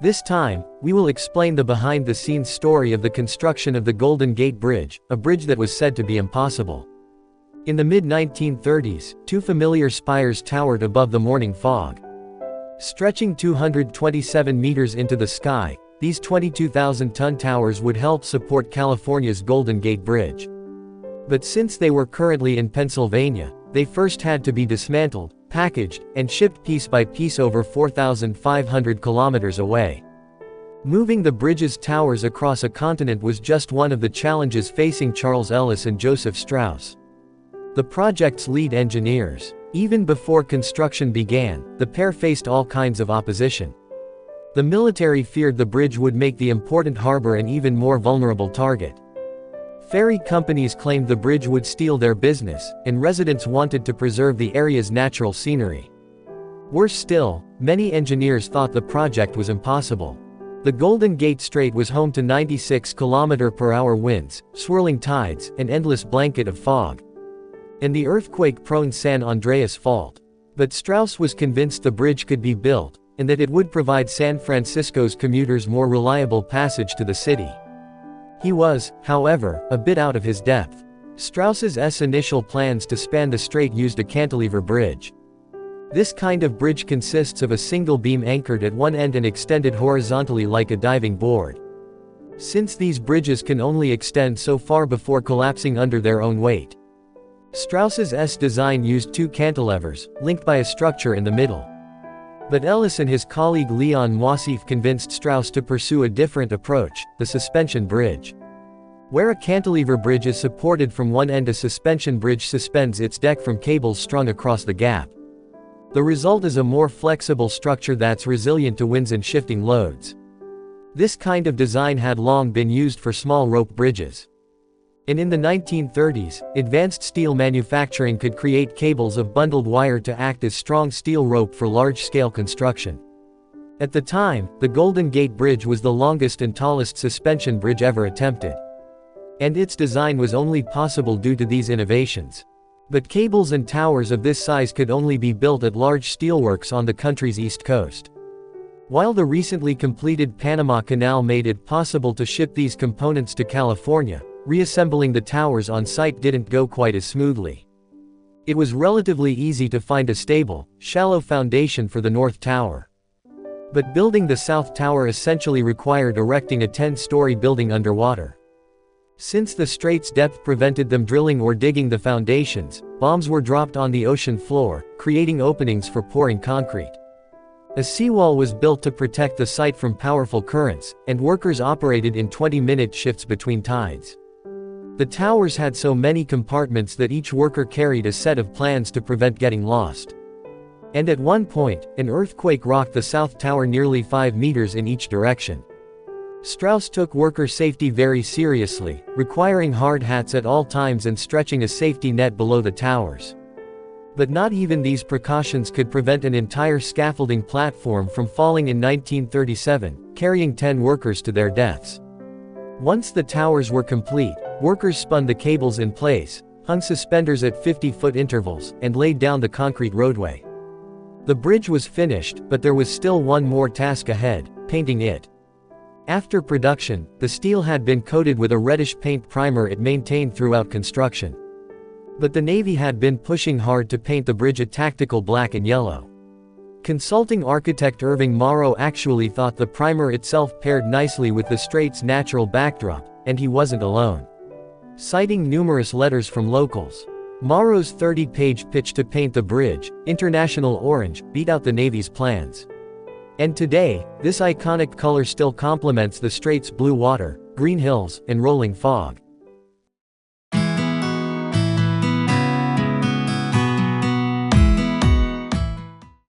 This time, we will explain the behind-the-scenes story of the construction of the Golden Gate Bridge, a bridge that was said to be impossible. In the mid-1930s, two familiar spires towered above the morning fog. Stretching 227 meters into the sky, these 22,000-ton towers would help support California's Golden Gate Bridge. But since they were currently in Pennsylvania, they first had to be dismantled, packaged, and shipped piece by piece over 4,500 kilometers away. Moving the bridge's towers across a continent was just one of the challenges facing Charles Ellis and Joseph Strauss, the project's lead engineers. Even before construction began, the pair faced all kinds of opposition. The military feared the bridge would make the important harbor an even more vulnerable target. Ferry companies claimed the bridge would steal their business, and residents wanted to preserve the area's natural scenery. Worse still, many engineers thought the project was impossible. The Golden Gate Strait was home to 96 km/h winds, swirling tides, and endless blanket of fog, and the earthquake-prone San Andreas Fault. But Strauss was convinced the bridge could be built, and that it would provide San Francisco's commuters more reliable passage to the city. He was, however, a bit out of his depth. Strauss's initial plans to span the strait used a cantilever bridge. This kind of bridge consists of a single beam anchored at one end and extended horizontally like a diving board. Since these bridges can only extend so far before collapsing under their own weight, Strauss's design used two cantilevers, linked by a structure in the middle. But Ellis and his colleague Leon Moisseiff convinced Strauss to pursue a different approach, the suspension bridge. Where a cantilever bridge is supported from one end, a suspension bridge suspends its deck from cables strung across the gap. The result is a more flexible structure that's resilient to winds and shifting loads. This kind of design had long been used for small rope bridges. And in the 1930s, advanced steel manufacturing could create cables of bundled wire to act as strong steel rope for large-scale construction. At the time, the Golden Gate Bridge was the longest and tallest suspension bridge ever attempted. And its design was only possible due to these innovations. But cables and towers of this size could only be built at large steelworks on the country's east coast. While the recently completed Panama Canal made it possible to ship these components to California, reassembling the towers on site didn't go quite as smoothly. It was relatively easy to find a stable, shallow foundation for the North Tower. But building the South Tower essentially required erecting a 10-story building underwater. Since the strait's depth prevented them drilling or digging the foundations, bombs were dropped on the ocean floor, creating openings for pouring concrete. A seawall was built to protect the site from powerful currents, and workers operated in 20-minute shifts between tides. The towers had so many compartments that each worker carried a set of plans to prevent getting lost. And at one point, an earthquake rocked the South Tower nearly 5 meters in each direction. Strauss took worker safety very seriously, requiring hard hats at all times and stretching a safety net below the towers. But not even these precautions could prevent an entire scaffolding platform from falling in 1937, carrying 10 workers to their deaths. Once the towers were complete, workers spun the cables in place, hung suspenders at 50-foot intervals, and laid down the concrete roadway. The bridge was finished, but there was still one more task ahead: painting it. After production, the steel had been coated with a reddish paint primer it maintained throughout construction. But the Navy had been pushing hard to paint the bridge a tactical black and yellow. Consulting architect Irving Morrow actually thought the primer itself paired nicely with the strait's natural backdrop, and he wasn't alone. Citing numerous letters from locals, Morrow's 30-page pitch to paint the bridge, International Orange, beat out the Navy's plans. And today, this iconic color still complements the strait's blue water, green hills, and rolling fog.